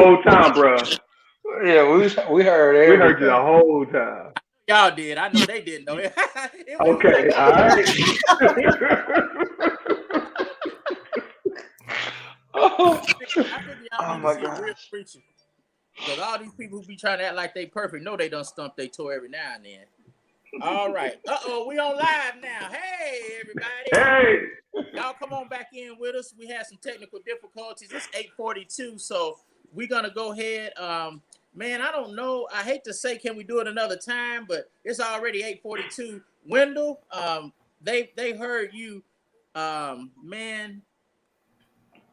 whole time, bro. Yeah, we heard We heard you the everything. whole time. Y'all did. I know they didn't know. It was like Okay, all right. Oh, I figure y'all oh need to my see a real gosh. preacher. Because all these people who be trying to act like they perfect know they done stump their toe every now and then. All right. We on live now. Hey, everybody. Hey, Y'all come on back in with us. We had some technical difficulties. It's 8:42, so we're gonna go ahead. Man, I don't know. I hate to say, can we do it another time? But it's already 8:42. Wendell, they heard you, man.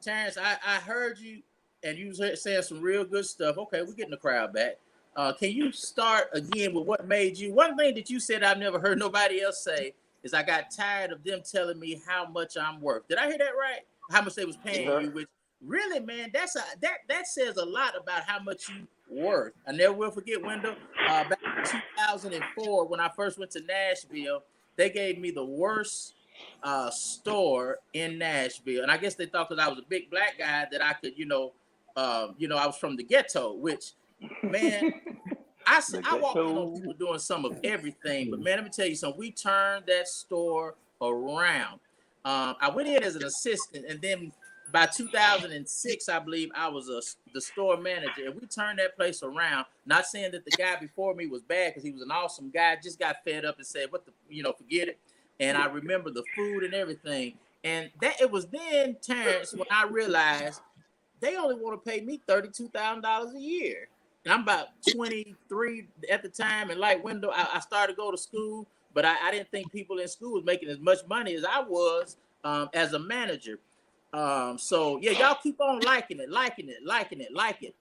Terrence, I heard you, and you was saying some real good stuff. Okay, we're getting the crowd back. Can you start again with what made you? One thing that you said I've never heard nobody else say is I got tired of them telling me how much I'm worth. Did I hear that right? How much they was paying Yeah. you? Which really, man, that says a lot about how much you worth. I never will forget, Wendell. Back in 2004, when I first went to Nashville, they gave me the worst store in Nashville, and I guess they thought because I was a big black guy that I could, I was from the ghetto. Which, man, The I walked in on ghetto. people doing some of everything, but man, let me tell you something. We turned that store around. I went in as an assistant, and then by 2006, I believe I was the store manager, and we turned that place around. Not saying that the guy before me was bad, because he was an awesome guy. Just got fed up and said, "What the, forget it." And I remember the food and everything, and that it was then, Terrence, when I realized they only want to pay me $32,000 a year. And I'm about 23 at the time. And like Wendell, I started to go to school, but I didn't think people in school was making as much money as I was as a manager. So yeah, y'all keep on liking it, liking it, liking it, like it.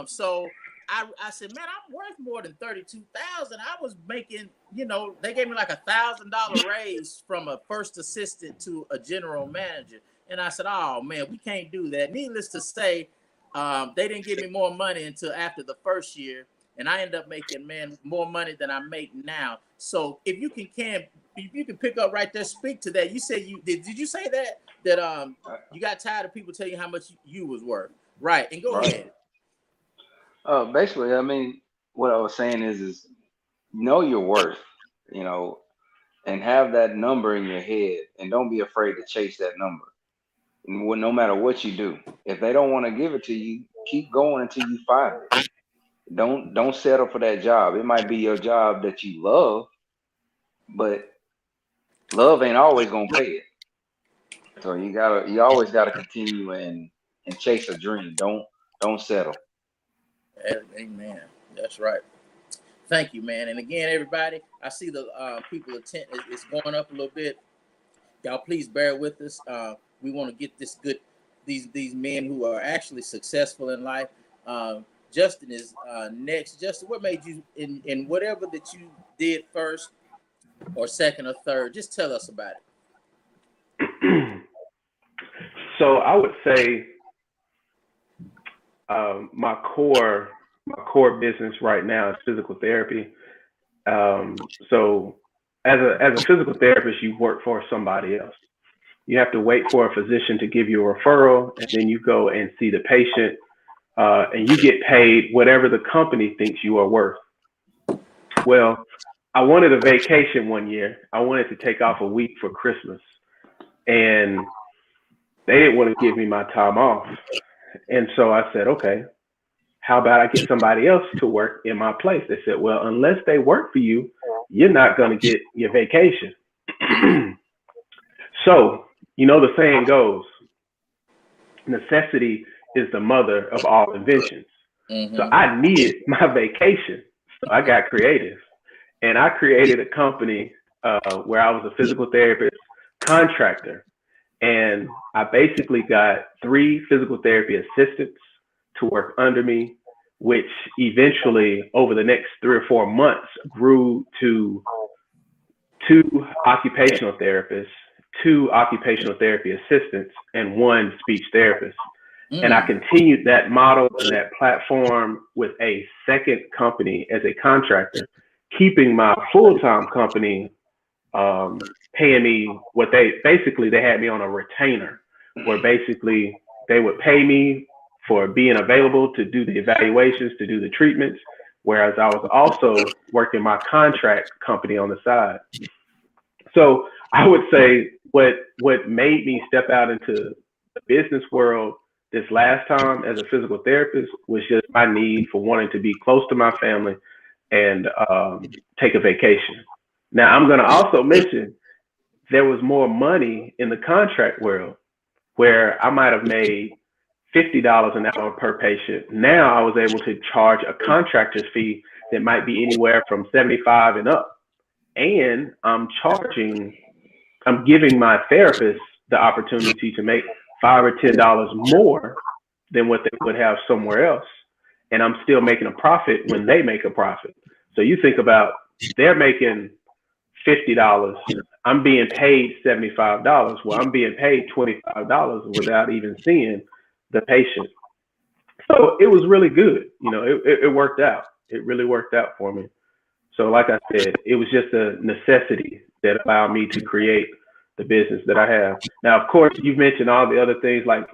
So I said, man, I'm worth more than 32,000. I was making, they gave me like $1,000 raise from a first assistant to a general manager. And I said, oh man, we can't do that. Needless to say, they didn't give me more money until after the first year. And I ended up making, man, more money than I make now. So if you can pick up right there, speak to that. You said did you say that you got tired of people telling you how much you was worth? Right. And go Right. ahead. Basically, I mean, what I was saying is know your worth, you know, and have that number in your head, and don't be afraid to chase that number. No matter what you do, if they don't want to give it to you, keep going until you find it. Don't settle for that job. It might be your job that you love, but love ain't always gonna pay it. So you always gotta continue and chase a dream. Don't settle. Amen. That's right. Thank you, man. And again, everybody, I see the people attend. It's going up a little bit. Y'all, please bear with us. We want to get these men who are actually successful in life. Justin is next. Justin, what made you in whatever that you did first or second or third? Just tell us about so I would say my core business right now is physical therapy. So as a physical therapist, you work for somebody else. You have to wait for a physician to give you a referral, and then you go and see the patient, and you get paid whatever the company thinks you are worth. Well, I wanted a vacation one year. I wanted to take off a week for Christmas, and they didn't want to give me my time off. And so I said, okay, how about I get somebody else to work in my place? They said, well, unless they work for you, you're not going to get your vacation. So, the saying goes, necessity is the mother of all inventions. it. So I needed my vacation. So I got creative, and I created a company where I was a physical therapist contractor. And I basically got 3 physical therapy assistants to work under me, which eventually, over the next 3 or 4 months, grew to 2 occupational therapists, 2 occupational therapy assistants, and 1 speech therapist. And I continued that model and that platform with a second company as a contractor, keeping my full-time company paying me what they had me on a retainer, where basically they would pay me for being available to do the evaluations, to do the treatments, whereas I was also working my contract company on the side. So I would say what made me step out into the business world this last time as a physical therapist was just my need for wanting to be close to my family and take a vacation. Now, I'm going to also mention there was more money in the contract world where I might have made $50 an hour per patient. Now I was able to charge a contractor's fee that might be anywhere from 75 and up. And I'm giving my therapist the opportunity to make $5 or $10 more than what they would have somewhere else. And I'm still making a profit when they make a profit. So you think about, they're making $50. I'm being paid $75. Well, I'm being paid $25 without even seeing the patient. So it was really good. You know, it worked out. It really worked out for me. So like I said, it was just a necessity that allowed me to create the business that I have. Now, of course, you've mentioned all the other things like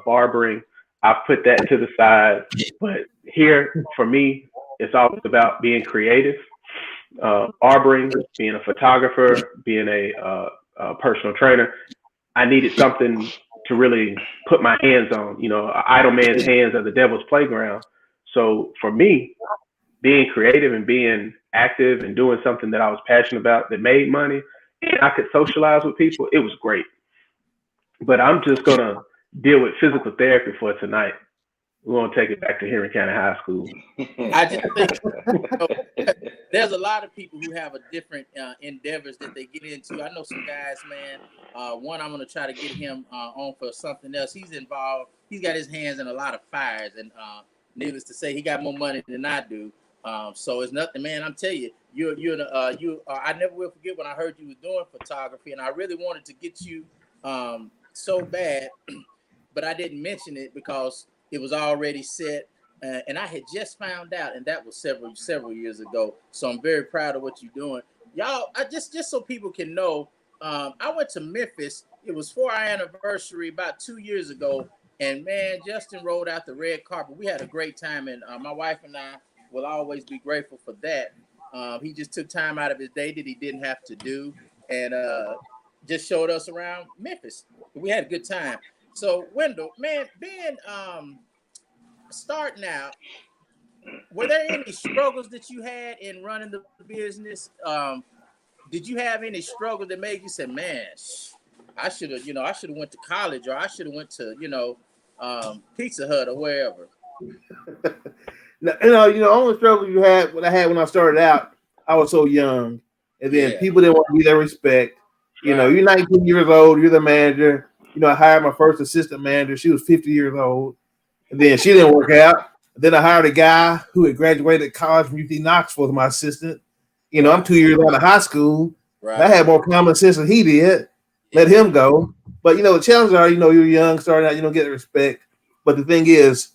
barbering. I've put that to the side. But here, for me, it's always about being creative. Barbering, being a photographer, being a personal trainer. I needed something to really put my hands on. You know, idle man's hands are the devil's playground. So for me, being creative and being active and doing something that I was passionate about that made money and I could socialize with people, it was great. But I'm just going to deal with physical therapy for tonight. We're going to take it back to Henry County High School. I just think there's a lot of people who have a different endeavors that they get into. I know some guys, man. One, I'm going to try to get him on for something else. He's involved. He's got his hands in a lot of fires, and needless to say, he got more money than I do. So it's nothing, man. I'm telling you, I never will forget when I heard you was doing photography, and I really wanted to get you so bad, but I didn't mention it because it was already set, and I had just found out, and that was several years ago. So I'm very proud of what you're doing, y'all. I just so people can know, I went to Memphis. It was for our anniversary about 2 years ago, and man, Justin rolled out the red carpet. We had a great time, and my wife and I will always be grateful for that. He just took time out of his day that he didn't have to do, and just showed us around Memphis. We had a good time. So Wendell, man, being starting out, were there any struggles that you had in running the business? Did you have any struggles that made you say, "Man, I should have went to college, or I should have went to, Pizza Hut or wherever"? Only struggle I had when I started out, I was so young, and then people didn't want to give their respect. You know, you're 19 years old, you're the manager. You know, I hired my first assistant manager. She was 50 years old, and then she didn't work out. Then I hired a guy who had graduated college from UT Knoxville as my assistant. You know, I'm 2 years out of high school. Right. I had more common sense than he did. Let him go. But, the challenges are, you're young, starting out, you don't get the respect. But the thing is,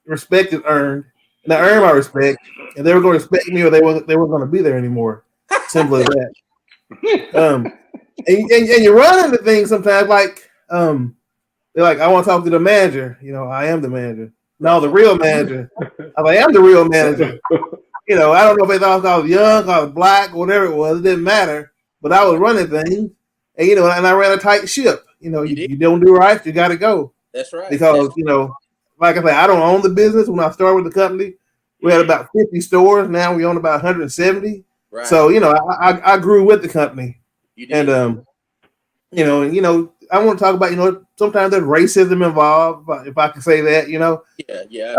respect is earned. And I earned my respect. And they were going to respect me, or they weren't going to be there anymore. Simple as that. And you run into things sometimes like, they're like, I want to talk to the manager. I am the manager. No, the real manager. I am the real manager. I don't know if they thought I was young, I was black, whatever it was. It didn't matter. But I was running things. And, and I ran a tight ship. You don't do right, you got to go. That's right. Because, like I said, I don't own the business. When I started with the company, we had about 50 stores. Now we own about 170. Right. So, I grew with the company. You did. And, I want to talk about, sometimes there's racism involved, if I can say that, Yeah.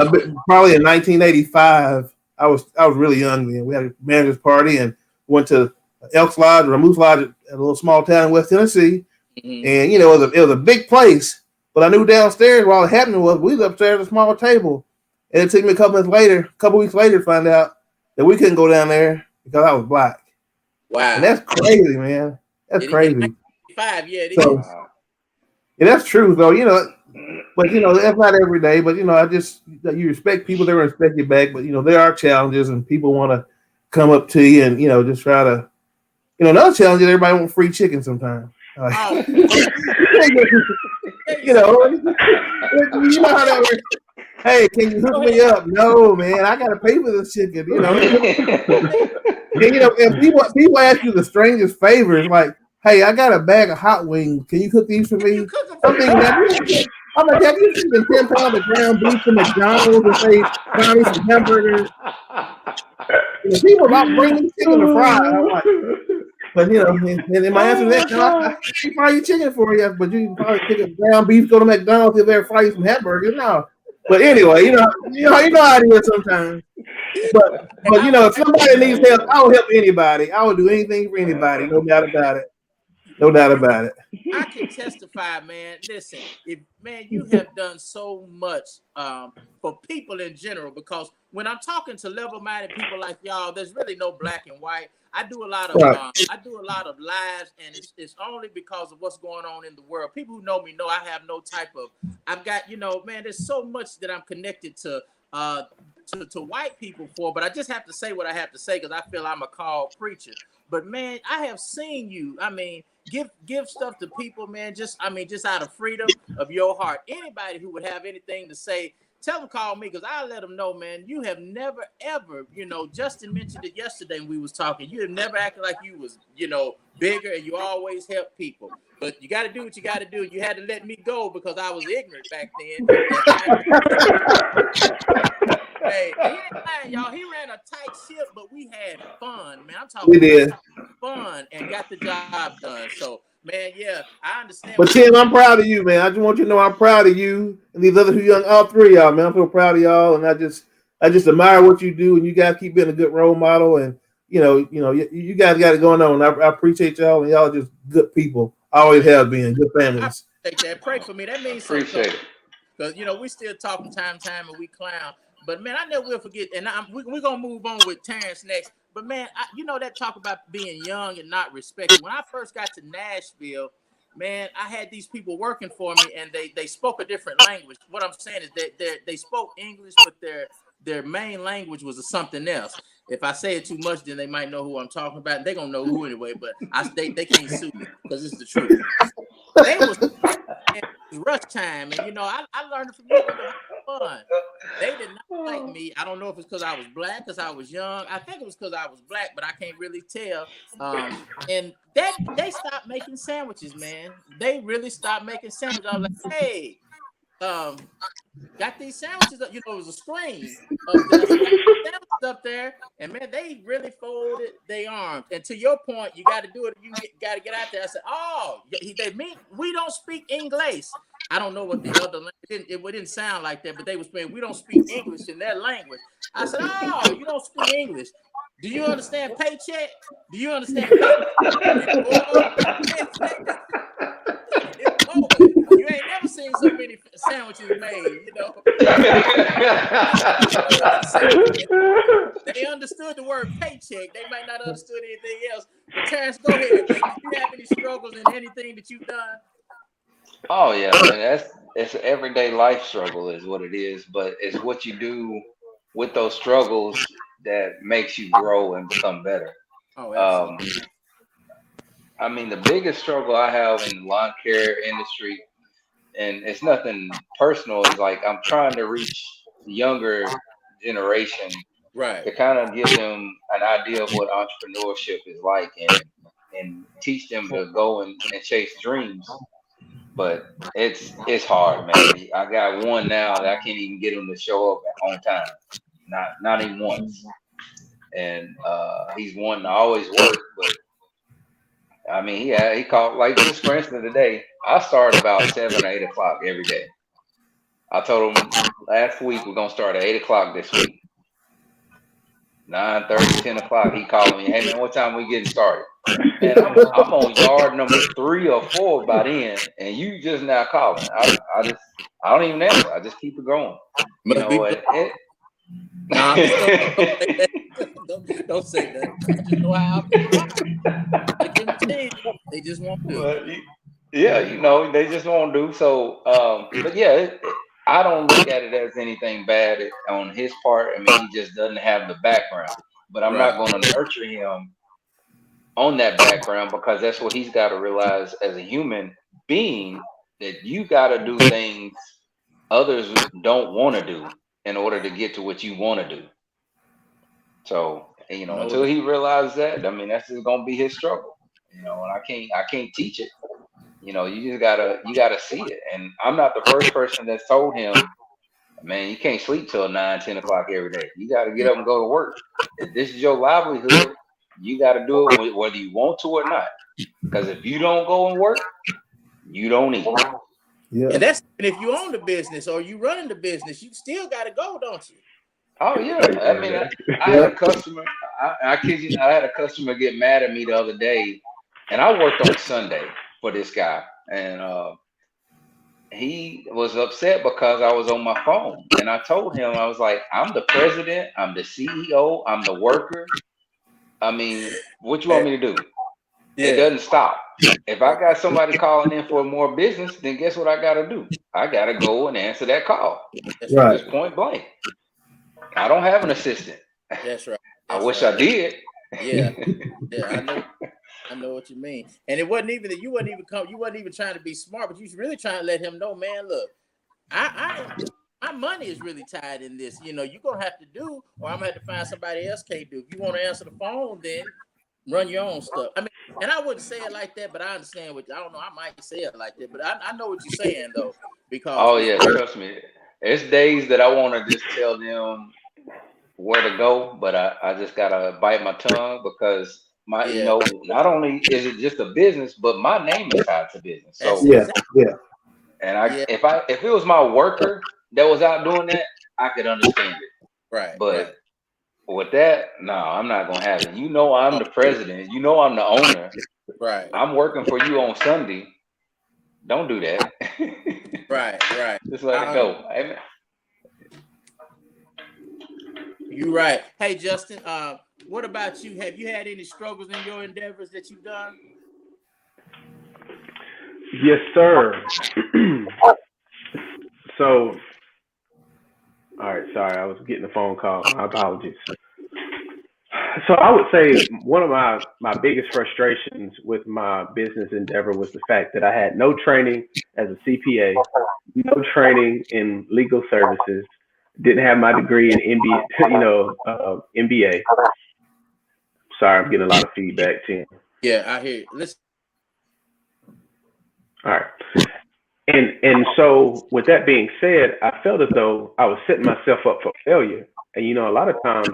Probably in 1985, I was really young then. We had a manager's party and went to Elks Lodge or Moose Lodge at a little small town in West Tennessee. Mm-hmm. And, it was a big place. But I knew downstairs while it happened was we was upstairs at a small table. And it took me a couple weeks later to find out that we couldn't go down there because I was black. Wow. And that's crazy, man. That's crazy. It is. Yeah, that's true, though. But that's not every day. But you respect people, they respect you back. But there are challenges, and people want to come up to you and just try to. Another challenge is everybody wants free chicken sometimes. You know, you know how that works. Hey, can you hook me up? No, man, I gotta pay for this chicken. You know, and, you know, and people ask you the strangest favors, like, "Hey, I got a bag of hot wings. Can you cook these for me?" I'm thinking that. I'm like, have you seen 10 pounds of ground beef from McDonald's and say, "Buy me some hamburgers"? You know, people about bringing chicken to fry. I'm like, but you know, and my answer is that I can fry your chicken for you, but you can probably pick up ground beef, go to McDonald's, if they're fry you some hamburgers. No. But anyway, you know how it is sometimes. But you know, if somebody needs help, I will help anybody. I will do anything for anybody, no doubt about it. No doubt about it. I can testify, man. Listen, you have done so much for people in general, because when I'm talking to level-minded people like y'all, there's really no black and white. I do a lot of lives, and it's only because of what's going on in the world. People who know me know I have no type of. I've got, you know, man. There's so much that I'm connected to white people for, but I just have to say what I have to say because I feel I'm a called preacher. But man, I have seen you. I mean, give stuff to people, man. Just out of freedom of your heart. Anybody who would have anything to say, tell them call me, because I'll let them know, man. You have never ever, you know, Justin mentioned it yesterday when we was talking. You have never acted like you was, you know, bigger, and you always help people. But you got to do what you got to do. You had to let me go because I was ignorant back then. Hey, he ain't lying, y'all. He ran a tight ship, but we had fun, man. I'm talking about fun and got the job done. So, man, yeah, I understand. But Tim, I'm proud of you, man. I just want you to know I'm proud of you and these other young, all three of y'all, man. I feel proud of y'all, and I just admire what you do, and you guys keep being a good role model, and you guys got it going on. I appreciate y'all, and y'all are just good people. Always have been good families. I appreciate that. Pray for me. That means something. Because you know we still talking time, and we clown. But man, I never will forget. And we're gonna move on with Terrence next. But man, you know that talk about being young and not respected. When I first got to Nashville, man, I had these people working for me, and they spoke a different language. What I'm saying is that they spoke English, but their main language was something else. If I say it too much, then they might know who I'm talking about. They're gonna know who anyway, but they can't sue me because it's the truth. They was rush time, and you know I learned it from you. It was fun. They did not like me. I don't know if it's because I was black, because I was young. I think it was because I was black, but I can't really tell. And they stopped making sandwiches, man. They really stopped making sandwiches. I was like, hey. Got these sandwiches up, you know, it was a screen up there, and man, they really folded their arms. And to your point, you got to do it. You got to get out there. I said, oh, they mean we don't speak English. I don't know what the other language. It didn't sound like that, but they were saying we don't speak English in their language. I said, oh, you don't speak English. Do you understand paycheck? Do you understand You ain't never seen so many sandwiches made, you know. They understood the word paycheck. They might not have understood anything else. But Terrence, go ahead. Do you have any struggles in anything that you've done? Oh yeah, man. It's an everyday life struggle is what it is, but it's what you do with those struggles that makes you grow and become better. Oh, absolutely. I mean, the biggest struggle I have in the lawn care industry, and it's nothing personal, is like I'm trying to reach the younger generation, right, to kind of give them an idea of what entrepreneurship is like, and teach them to go and chase dreams. But it's hard, man. I got one now that I can't even get him to show up on time, not even once. And he's one to always work, but I mean, he called, like just for instance today, I start about 7 or 8 o'clock every day. I told him last week we're gonna start at 8 o'clock this week. 9:30, 10 o'clock, he called me, hey man, what time we getting started? And I'm on yard number 3 or 4 by then, and you just now calling. I don't even answer. I just keep it going. You know, don't say that. I just know how they just won't do. Yeah, you know, they just won't do. So, but yeah, I don't look at it as anything bad on his part. I mean, he just doesn't have the background. But I'm not going to nurture him on that background, because that's what he's got to realize as a human being. that you got to do things others don't want to do in order to get to what you want to do. So, until he realizes that, I mean, that's just gonna be his struggle. And I can't teach it. You just gotta see it. And I'm not the first person that's told him, man, you can't sleep till 9, 10 o'clock every day. You got to get up and go to work. If this is your livelihood, you got to do it whether you want to or not. Because if you don't go and work, you don't eat. Yeah. And if you own the business or you running the business, you still got to go, don't you? Oh yeah. I mean, I had a customer. I kid you, I had a customer get mad at me the other day, and I worked on Sunday for this guy, and he was upset because I was on my phone, and I told him, I was like, I'm the president, I'm the CEO, I'm the worker. I mean, what you want me to do? It doesn't stop. If I got somebody calling in for more business, then guess what I got to do? I got to go and answer that call. Right. Just point blank. I don't have an assistant. That's right. I wish I did. Yeah, I know what you mean. And it wasn't even that you wasn't even trying to be smart, but you was really trying to let him know, man, look, my money is really tied in this. You're gonna have to do, or I'm gonna have to find somebody else can't do. If you want to answer the phone, then run your own stuff. I mean, and I wouldn't say it like that, but I understand I don't know, I might say it like that, but I know what you're saying though, because trust me. It's days that I want to just tell them where to go, but I just gotta bite my tongue because not only is it just a business, but my name is tied to business. So yeah. And if it was my worker that was out doing that, I could understand it. Right. But with that, no, I'm not gonna have it. I'm the president. I'm the owner. Right. I'm working for you on Sunday. Don't do that. Right. Just let it go. Amen. You're right. Hey, Justin, what about you? Have you had any struggles in your endeavors that you've done? Yes, sir. So, all right, sorry, I was getting a phone call. My apologies. So I would say one of my biggest frustrations with my business endeavor was the fact that I had no training as a CPA, no training in legal services, didn't have my degree in MBA. Sorry, I'm getting a lot of feedback, Tim. Yeah, I hear you. Listen. All right. And so with that being said, I felt as though I was setting myself up for failure. And, a lot of times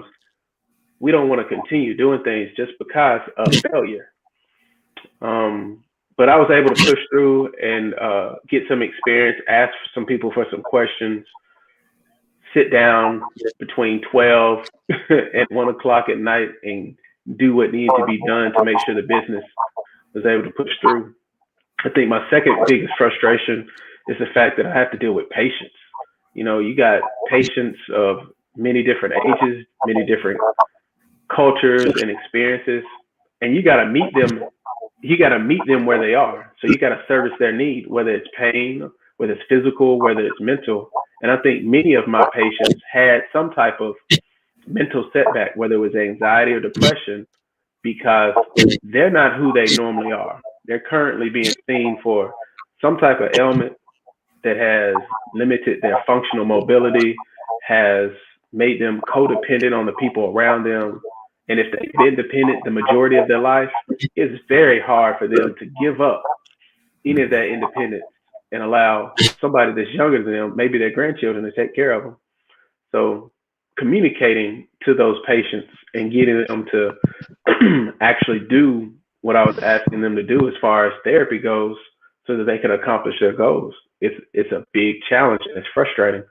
we don't want to continue doing things just because of failure. But I was able to push through and get some experience, ask some people for some questions, sit down between 12 and 1 o'clock at night and do what needed to be done to make sure the business was able to push through. I think my second biggest frustration is the fact that I have to deal with patients. You got patients of many different ages, many different cultures and experiences, and you got to meet them. You got to meet them where they are. So you got to service their need, whether it's pain, whether it's physical, whether it's mental. And I think many of my patients had some type of mental setback, whether it was anxiety or depression, because they're not who they normally are. They're currently being seen for some type of ailment that has limited their functional mobility, has made them codependent on the people around them. And if they've been dependent the majority of their life, it's very hard for them to give up any of that independence and allow somebody that's younger than them, maybe their grandchildren, to take care of them. So communicating to those patients and getting them to actually do what I was asking them to do as far as therapy goes so that they can accomplish their goals. It's a big challenge and it's frustrating.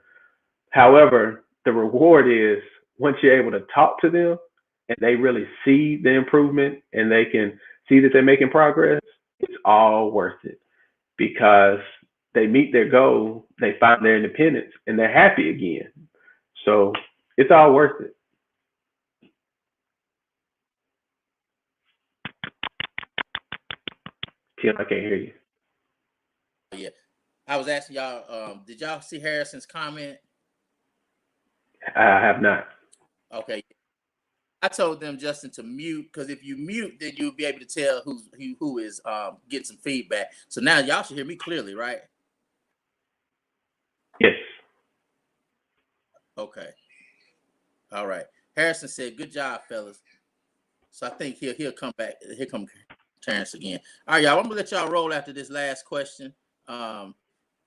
However, the reward is once you're able to talk to them and they really see the improvement and they can see that they're making progress, it's all worth it because they meet their goal, they find their independence, and they're happy again. So it's all worth it. Tim, I can't hear you. Yeah, I was asking y'all, did y'all see Harrison's comment? I have not. Okay. I told them, Justin, to mute, because if you mute, then you'll be able to tell who is getting some feedback. So now y'all should hear me clearly, right? Okay. All right. Harrison said, "Good job, fellas." So I think he'll come back. Here come Terrence again. All right, y'all. I'm gonna let y'all roll after this last question. And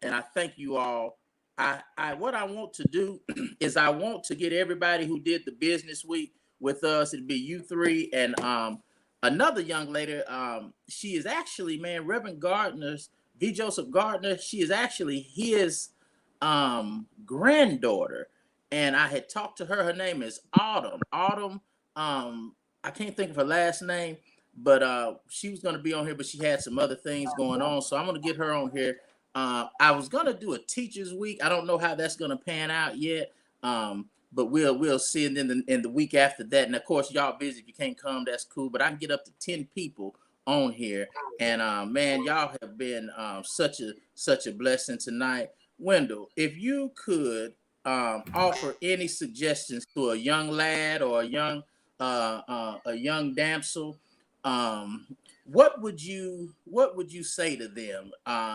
I thank you all. I what I want to do is I want to get everybody who did the business week with us. It'd be you three and another young lady. She is actually, man, Reverend Gardner's V. Joseph Gardner. She is actually his granddaughter. And I had talked to her. Her name is Autumn. Autumn. I can't think of her last name, but she was going to be on here, but she had some other things going on. So I'm going to get her on here. I was going to do a teachers week. I don't know how that's going to pan out yet. But we'll see. And then in the week after that, and of course, y'all busy. If you can't come, that's cool. But I can get up to 10 people on here. And man, y'all have been such a blessing tonight. Wendell, if you could offer any suggestions to a young lad or a young damsel, what would you say to them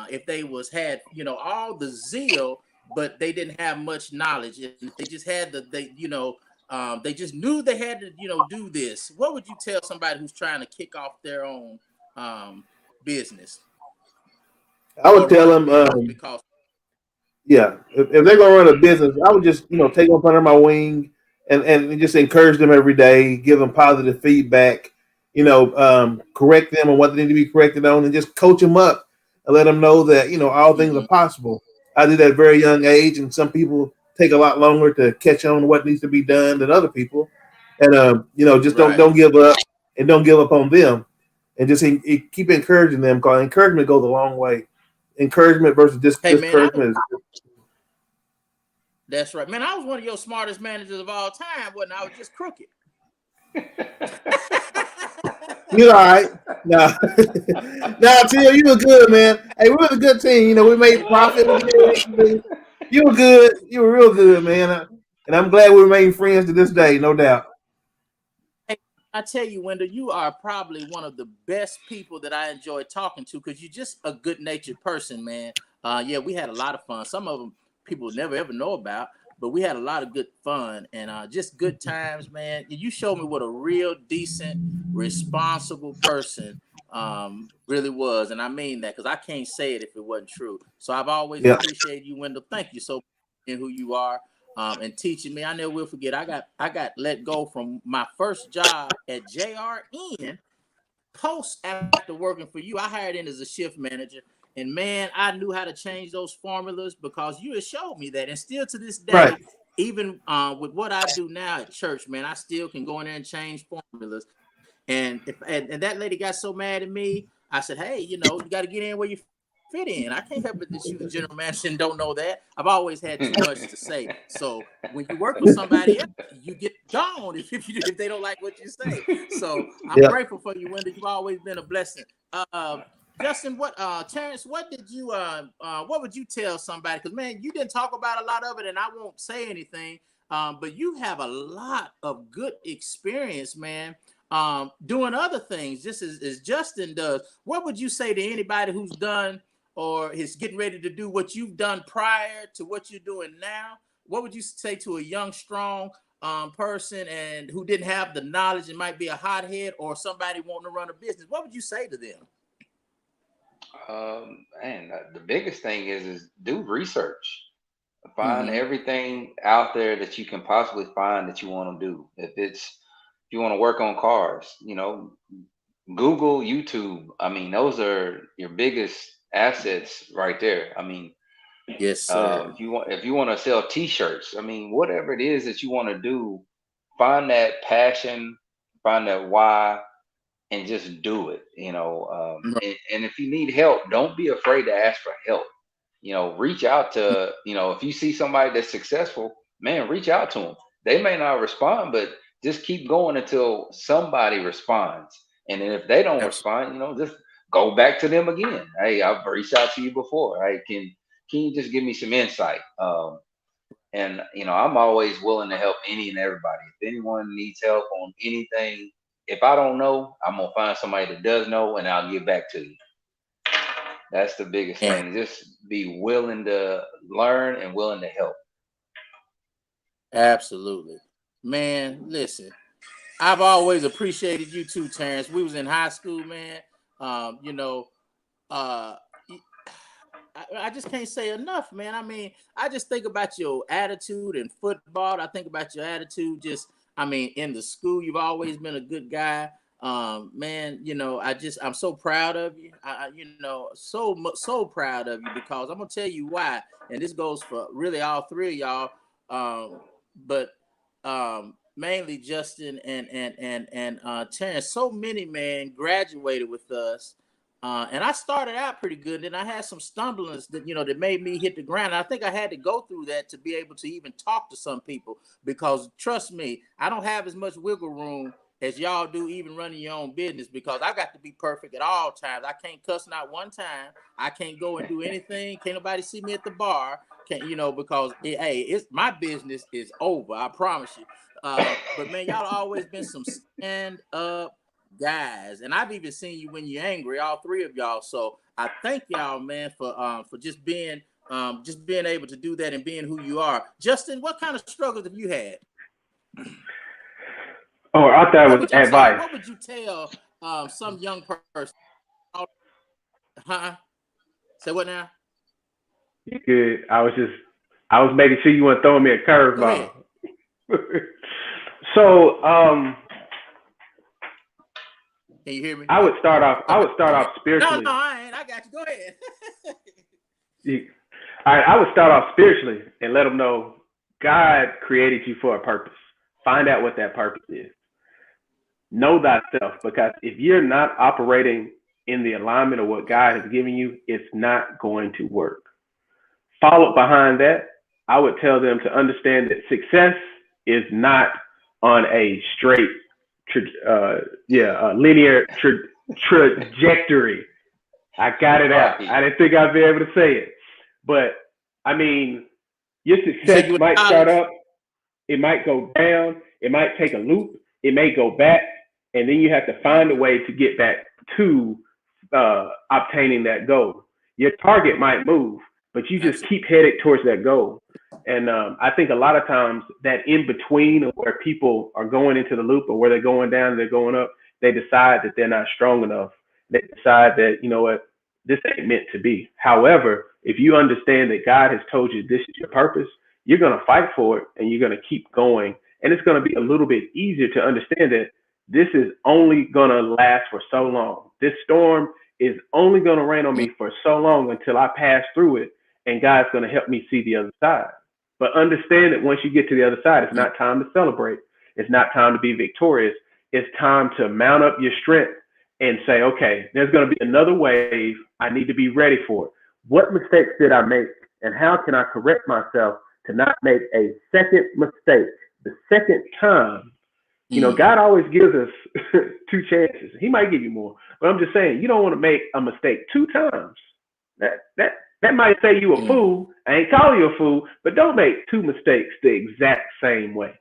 if they had all the zeal, but they didn't have much knowledge, and they just had they just knew they had to do this? What would you tell somebody who's trying to kick off their own business? I would tell them, because yeah, if they're gonna run a business, I would just take them under my wing and just encourage them every day, give them positive feedback, correct them on what they need to be corrected on, and just coach them up and let them know that all things are possible. I did at a very young age, and some people take a lot longer to catch on to what needs to be done than other people, and just don't give up and don't give up on them, and just keep encouraging them, because encouragement goes a long way. Encouragement versus discouragement. That's right, man. I was one of your smartest managers of all time, wasn't I? I was just crooked. You all right? No, Till, you were good, man. Hey, we were a good team. We made profit. You were good. You were real good, man. And I'm glad we remain friends to this day, no doubt. Hey, I tell you, Wendell, you are probably one of the best people that I enjoy talking to, because you're just a good-natured person, man. Yeah, we had a lot of fun. Some of them people never ever know about, but we had a lot of good fun and just good times, man. You showed me what a real decent, responsible person really was, and I mean that, because I can't say it if it wasn't true. So I've always appreciated you, Wendell. Thank you so much in who you are and teaching me. I never will forget. I got let go from my first job at JRN. Post after working for you, I hired in as a shift manager. And man, I knew how to change those formulas because you had showed me that. And still to this day, even with what I do now at church, man, I still can go in there and change formulas. And and that lady got so mad at me, I said, hey, you got to get in where you fit in. I can't help it that you, the general manager, and don't know that. I've always had too much to say. So when you work with somebody else, you get gone if they don't like what you say. So I'm grateful for you, Wendell. You've always been a blessing. Justin, Terrence, what would you tell somebody? Because man, you didn't talk about a lot of it, and I won't say anything. But you have a lot of good experience, man, doing other things, just as Justin does. What would you say to anybody who's done or is getting ready to do what you've done prior to what you're doing now? What would you say to a young, strong person and who didn't have the knowledge and might be a hothead, or somebody wanting to run a business? What would you say to them? The biggest thing is do research. Find everything out there that you can possibly find that you want to do. If you want to work on cars, Google, YouTube. I mean, those are your biggest assets right there. I mean, yes, sir. If you want to sell T-shirts, I mean, whatever it is that you want to do, find that passion, find that why, and just do it. And if you need help, don't be afraid to ask for help. Reach out to, if you see somebody that's successful, man, reach out to them. They may not respond, but just keep going until somebody responds. And then if they don't respond, just go back to them again. Hey, I've reached out to you before. Hey, can you just give me some insight? And I'm always willing to help any and everybody. If anyone needs help on anything, if I don't know, I'm gonna find somebody that does know, and I'll get back to you. That's the biggest thing. Just be willing to learn and willing to help. Absolutely, man. Listen, I've always appreciated you too, Terrence. We was in high school, man. You know, I just can't say enough, man. I mean, I just think about your attitude in football. I think about your attitude just, I mean, in the school. You've always been a good guy. Man, you know, I'm so proud of you. You know, so proud of you, because I'm gonna tell you why. And this goes for really all three of y'all. But mainly Justin and Terrence. So many, man, graduated with us. And I started out pretty good. Then I had some stumblings that, you know, that made me hit the ground. And I think I had to go through that to be able to even talk to some people, because trust me, I don't have as much wiggle room as y'all do, even running your own business, because I got to be perfect at all times. I can't cuss not one time. I can't go and do anything. Can't nobody see me at the bar. Can't, you know, because it's my business is over. I promise you. But man, y'all always been some stand up guys, and I've even seen you when you're angry, all three of y'all. So I thank y'all, man, for just being able to do that and being who you are. Justin, what kind of struggles have you had? Oh, I thought it was advice. What would you tell some young person? Say what now? Good. I was making sure you weren't throwing me a curveball. So, can you hear me? I would start off spiritually. No, I ain't. I got you. Go ahead. All right, I would start off spiritually and let them know God created you for a purpose. Find out what that purpose is. Know thyself, because if you're not operating in the alignment of what God has given you, it's not going to work. Followed behind that, I would tell them to understand that success is not on a straight linear trajectory. I got it out. I didn't think I'd be able to say it. But, I mean, your success might start up. It might go down. It might take a loop. It may go back. And then you have to find a way to get back to obtaining that goal. Your target might move, but you just keep headed towards that goal. And I think a lot of times that in between of where people are going into the loop, or where they're going down and they're going up, they decide that they're not strong enough. They decide that, you know what, this ain't meant to be. However, if you understand that God has told you this is your purpose, you're going to fight for it, and you're going to keep going. And it's going to be a little bit easier to understand that this is only going to last for so long. This storm is only going to rain on me for so long until I pass through it, and God's going to help me see the other side. But understand that once you get to the other side, it's not time to celebrate. It's not time to be victorious. It's time to mount up your strength and say, okay, there's going to be another wave. I need to be ready for it. What mistakes did I make, and how can I correct myself to not make a second mistake the second time? You know, God always gives us 2 chances. He might give you more, but I'm just saying, you don't want to make a mistake 2 times. That might say you a fool. I ain't calling you a fool, but don't make 2 mistakes the exact same way.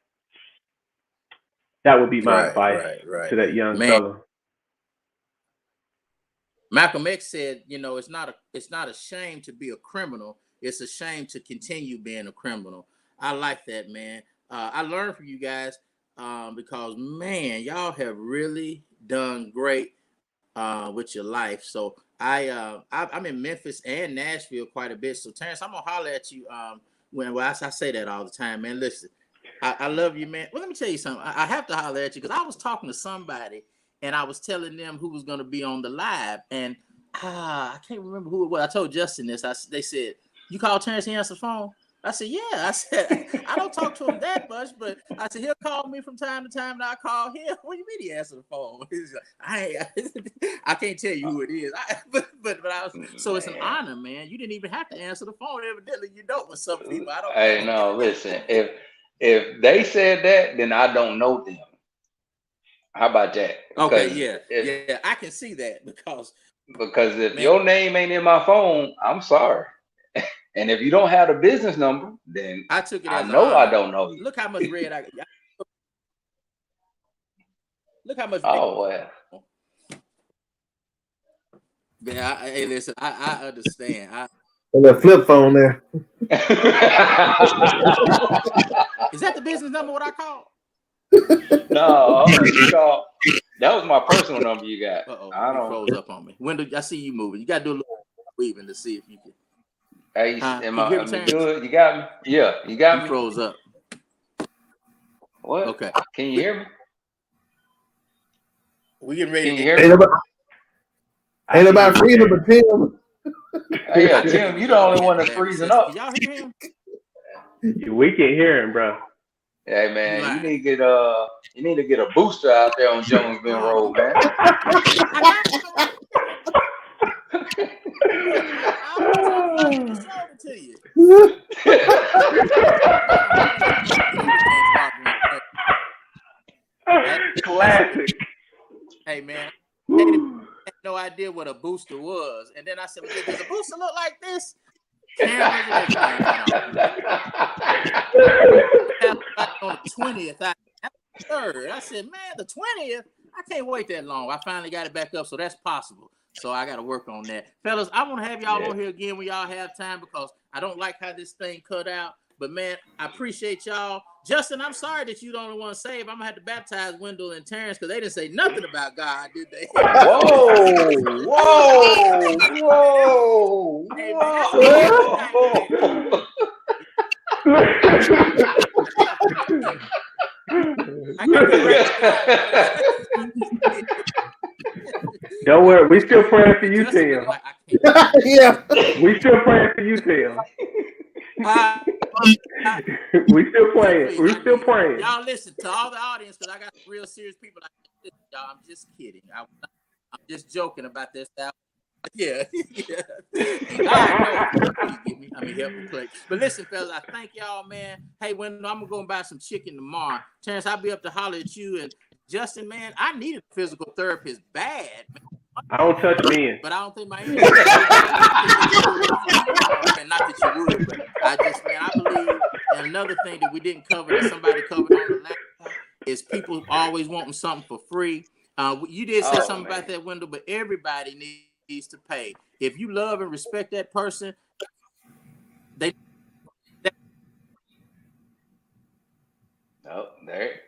That would be my advice to that young fella. Malcolm X said, you know, it's not a shame to be a criminal. It's a shame to continue being a criminal. I like that, man. I learned from you guys. Because man, y'all have really done great with your life. So I'm in Memphis and Nashville quite a bit. So Terrence, I'm gonna holler at you when I say that all the time, man. Listen, I love you, man. Well, let me tell you something. I have to holler at you because I was talking to somebody and I was telling them who was gonna be on the live, and I can't remember who it was. I told Justin this. They said, "You call Terrence, he answers the phone." I said, yeah. I said, I don't talk to him that much, but I said, he'll call me from time to time, and I call him. What do you mean he answers the phone? He's like, I can't tell you who it is. So it's an honor, man. You didn't even have to answer the phone. Evidently, you don't with some people. I don't know. Hey, no, listen. If they said that, then I don't know them. How about that? Okay, yeah. I can see that because if your name ain't in my phone, I'm sorry. And if you don't have the business number, then I took it. I don't know you. Look how much red I got. Look how much. Oh well. Yeah, hey, listen. I understand. And the flip phone there. Is that the business number? What I call? No, you call. That was my personal number you got. I don't. Froze up on me. Wendell, I see you moving. You got to do a little weaving to see if you can. Hey, am I good? You got me? Yeah, you got me. Froze up. What? Okay. Can you hear me? We getting ready. Can you hear me? Ain't about freezing, but Tim. Hey, yeah, Tim, you the only one that's freezing up. Y'all hear him? We can hear him, bro. Hey man, you need to get a booster out there on Jonesville Road, man. To you. Classic. Hey man, I had no idea what a booster was, and then I said, well, "Does a booster look like this?" Cameras and everything. On the 20th, third. I said, "Man, the 20th. I can't wait that long." I finally got it back up, so that's possible. So I got to work on that, fellas. I want to have y'all on here again when y'all have time because I don't like how this thing cut out. But man, I appreciate y'all. Justin, I'm sorry that you the only one saved. I'm gonna have to baptize Wendell and Terrence because they didn't say nothing about God, did they? Whoa! Hey, Don't worry, we still praying for you, Tim. Yeah, we still praying for you, Tim. We still playing. We still praying. Y'all listen to all the audience because I got some real serious people. Like, y'all, I'm just kidding. I'm just joking about this stuff. Yeah. Help me play. But listen, fellas, I thank y'all, man. Hey, when I'm gonna go and buy some chicken tomorrow, Terrence, I'll be up to holler at you. And Justin, man, I need a physical therapist bad, man. I don't touch men. But I don't think my and not that you would, but I believe. And another thing that we didn't cover that somebody covered on the laptop is people always wanting something for free. You did say something about that, Wendell, but everybody needs to pay. If you love and respect that person, there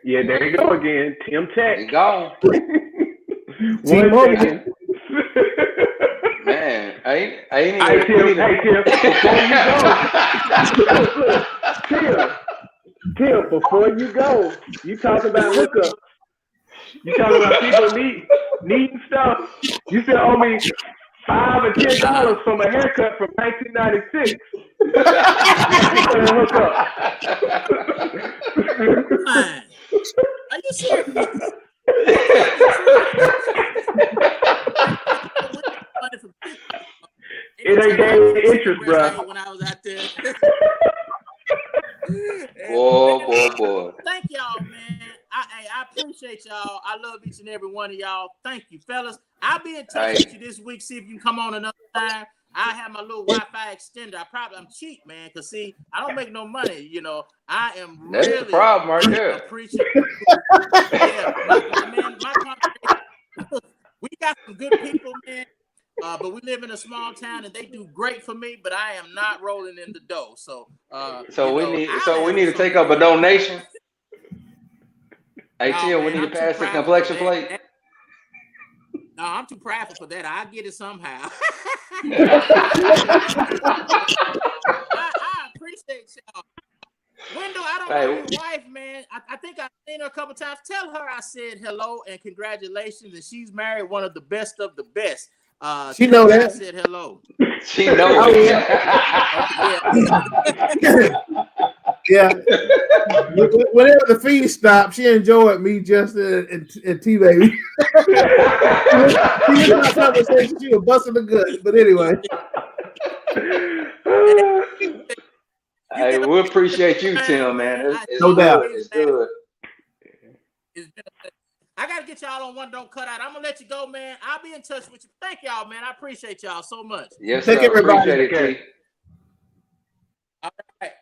you go again. Tim Tech. You go. One second. Man, I ain't Hey, Tim, before you go, you talking about hookup. You talking about people needing stuff. You said owe me $5 or $10 from a haircut from 1996. Are you serious? It ain't gaining interest, bro. When I was out there. Boy. Thank y'all, man. I appreciate y'all. I love each and every one of y'all. Thank you, fellas. I'll be in touch with you this week. See if you can come on another time. I have my little Wi-Fi extender. I'm cheap, man. Cause see, I don't make no money. You know, I am That's really the problem right there. appreciative. We got some good people, man. But we live in a small town, and they do great for me. But I am not rolling in the dough. So, we need to take up a donation. Hey, Tim, we need to pass the complexion plate. No, I'm too prideful for that. I'll get it somehow. I appreciate y'all. Wendell, I don't know your wife, man. I think I've seen her a couple times. Tell her I said hello and congratulations. And she's married one of the best of the best. She know that. I said hello. She knows. Yeah. Whenever the feed stopped, she enjoyed me, Justin, and T-Baby. She was busting the gut. But anyway. Hey, we appreciate you, Tim, man. No doubt. It's good. I got to get y'all on one don't cut out. I'm going to let you go, man. I'll be in touch with you. Thank y'all, man. I appreciate y'all so much. Yes, sir. Take everybody. Appreciate it, T. All right.